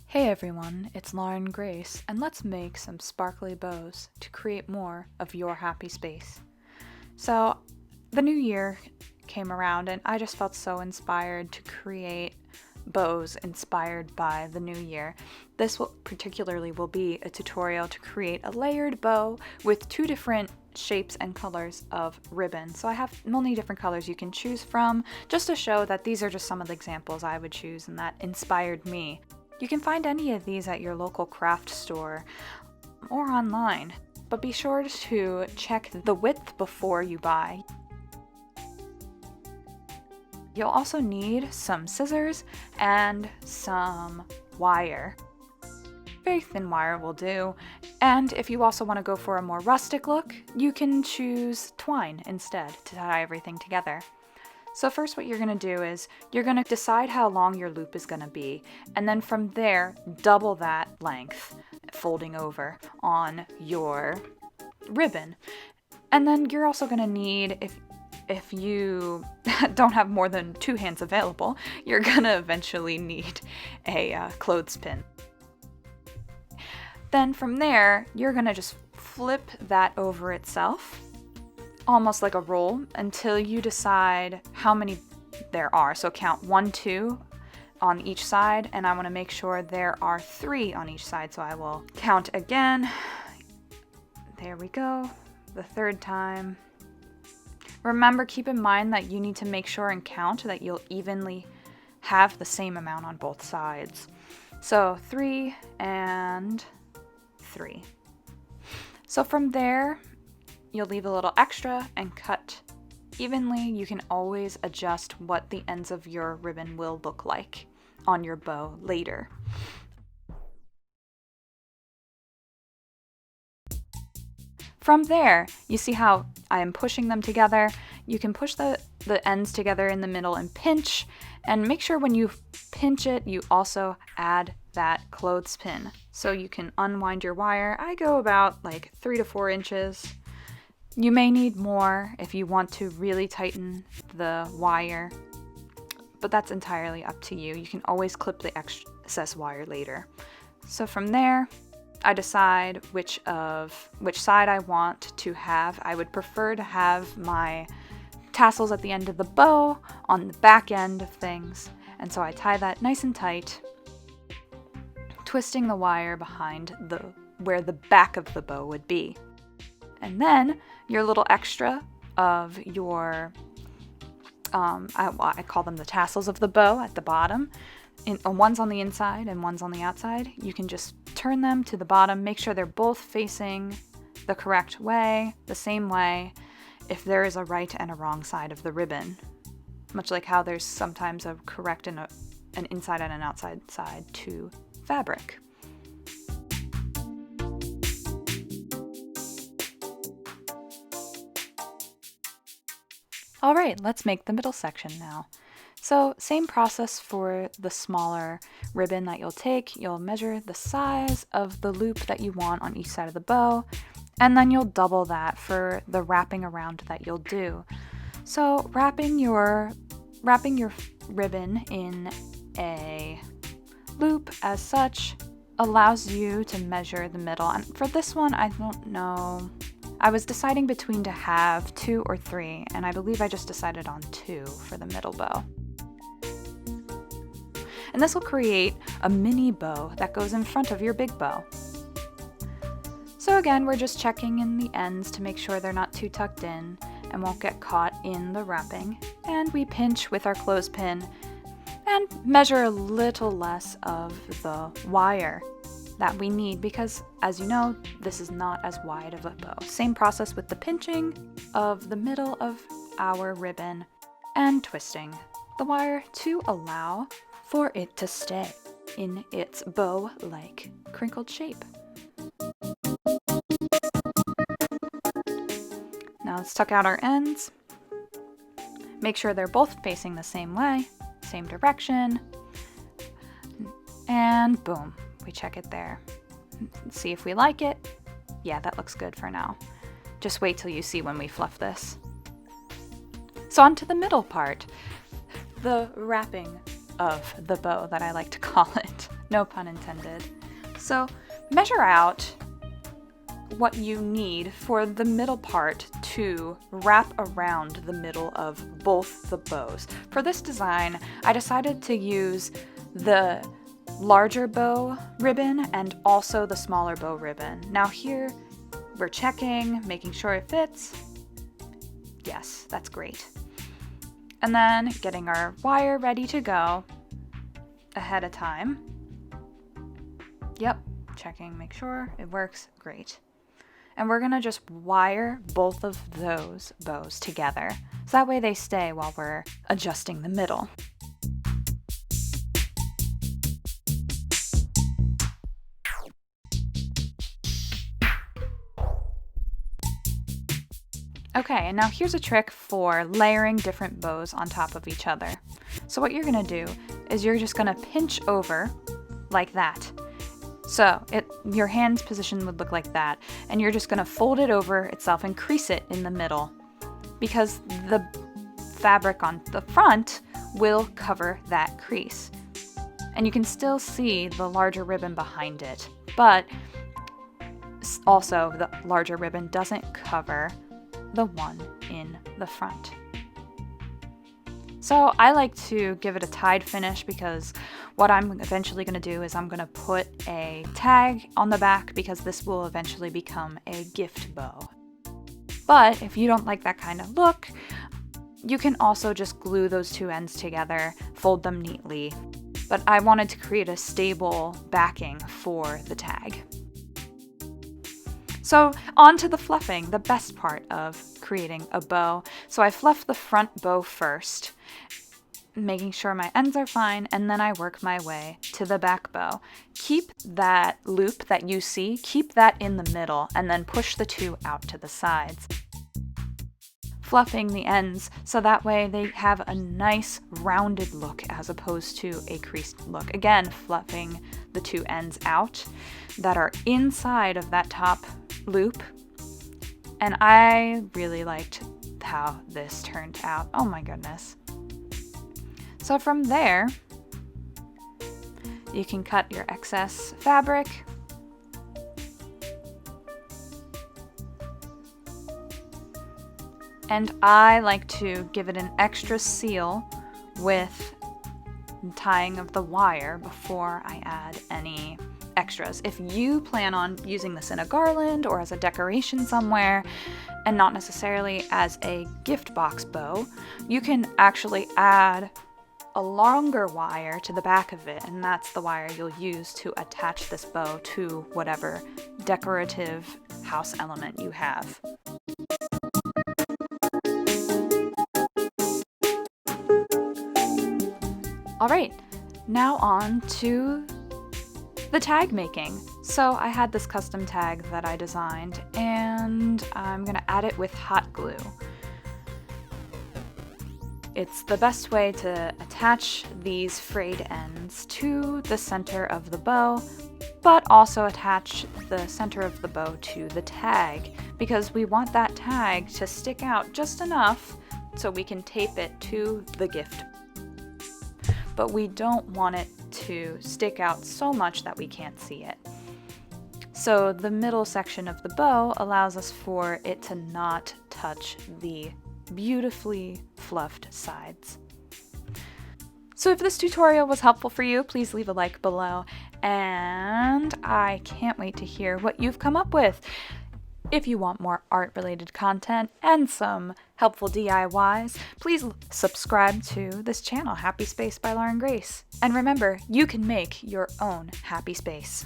Hey everyone, it's Lauren Grace, and let's make some sparkly bows to create more of your happy space. So, the new year came around, and I just felt so inspired to create bows inspired by the new year. Particularly will be a tutorial to create a layered bow with two different shapes and colors of ribbon. So I have many different colors you can choose from, just to show that these are just some of the examples I would choose and that inspired me. You can find any of these at your local craft store or online, but be sure to check the width before you buy. You'll also need some scissors and some wire. Very thin wire will do, and if you also want to go for a more rustic look, you can choose twine instead to tie everything together. So first what you're going to do is you're going to decide how long your loop is going to be, and then from there double that length, folding over on your ribbon. And then you're also going to need, if you don't have more than two hands available, you're going to eventually need a clothespin. Then from there, you're going to just flip that over itself, almost like a roll, until you decide how many there are. So count 1, 2 on each side, and I want to make sure there are 3 on each side, so I will count again. There we go, the third time. Remember, keep in mind that you need to make sure and count that you'll evenly have the same amount on both sides. So 3 and 3. So from there, you'll leave a little extra and cut evenly. You can always adjust what the ends of your ribbon will look like on your bow later. From there, you see how I am pushing them together. You can push the ends together in the middle and pinch, and make sure when you pinch it, you also add that clothespin. So you can unwind your wire. I go about like 3 to 4 inches. You may need more if you want to really tighten the wire, but that's entirely up to you. You can always clip the excess wire later. So from there, I decide which side I want to have. I would prefer to have my tassels at the end of the bow on the back end of things, and so I tie that nice and tight, twisting the wire behind where the back of the bow would be. And then your little extra of your, I call them the tassels of the bow at the bottom. One's on the inside and one's on the outside. You can just turn them to the bottom. Make sure they're both facing the correct way, the same way, if there is a right and a wrong side of the ribbon. Much like how there's sometimes a correct and an inside and an outside side to fabric. All right, let's make the middle section now. So same process for the smaller ribbon that you'll take. You'll measure the size of the loop that you want on each side of the bow, and then you'll double that for the wrapping around that you'll do. So wrapping your ribbon in a loop as such allows you to measure the middle. And for this one, I don't know. I was deciding between to have 2 or 3, and I believe I just decided on 2 for the middle bow. And this will create a mini bow that goes in front of your big bow. So again, we're just checking in the ends to make sure they're not too tucked in and won't get caught in the wrapping. And we pinch with our clothespin and measure a little less of the wire that we need, because as you know, this is not as wide of a bow. Same process with the pinching of the middle of our ribbon and twisting the wire to allow for it to stay in its bow-like crinkled shape. Now let's tuck out our ends. Make sure they're both facing the same way, same direction, and boom. We check it there. See if we like it. Yeah, that looks good for now. Just wait till you see when we fluff this. So on to the middle part, the wrapping of the bow that I like to call it. No pun intended. So measure out what you need for the middle part to wrap around the middle of both the bows. For this design, I decided to use the larger bow ribbon and also the smaller bow ribbon. Now here, we're checking, making sure it fits. Yes, that's great. And then getting our wire ready to go ahead of time. Yep, checking, make sure it works, great. And we're gonna just wire both of those bows together, so that way they stay while we're adjusting the middle. Okay, and now here's a trick for layering different bows on top of each other. So what you're gonna do is you're just gonna pinch over like that. So your hand's position would look like that, and you're just gonna fold it over itself and crease it in the middle, because the fabric on the front will cover that crease. And you can still see the larger ribbon behind it, but also the larger ribbon doesn't cover the one in the front. So I like to give it a tied finish, because what I'm eventually going to do is I'm going to put a tag on the back, because this will eventually become a gift bow. But if you don't like that kind of look, you can also just glue those two ends together, fold them neatly. But I wanted to create a stable backing for the tag. So on to the fluffing, the best part of creating a bow. So I fluff the front bow first, making sure my ends are fine, and then I work my way to the back bow. Keep that loop that you see, keep that in the middle, and then push the two out to the sides. Fluffing the ends so that way they have a nice rounded look as opposed to a creased look. Again, fluffing the two ends out that are inside of that top loop. And I really liked how this turned out. Oh my goodness. So from there, you can cut your excess fabric. And I like to give it an extra seal with tying of the wire before I add any extras. If you plan on using this in a garland or as a decoration somewhere, and not necessarily as a gift box bow, you can actually add a longer wire to the back of it, and that's the wire you'll use to attach this bow to whatever decorative house element you have. All right, now on to the tag making. So I had this custom tag that I designed, and I'm gonna add it with hot glue. It's the best way to attach these frayed ends to the center of the bow, but also attach the center of the bow to the tag, because we want that tag to stick out just enough so we can tape it to the gift. But we don't want it to stick out so much that we can't see it. So the middle section of the bow allows us for it to not touch the beautifully fluffed sides. So if this tutorial was helpful for you, please leave a like below, and I can't wait to hear what you've come up with. If you want more art-related content and some helpful DIYs, please subscribe to this channel, Happy Space by Lauren Grace. And remember, you can make your own happy space.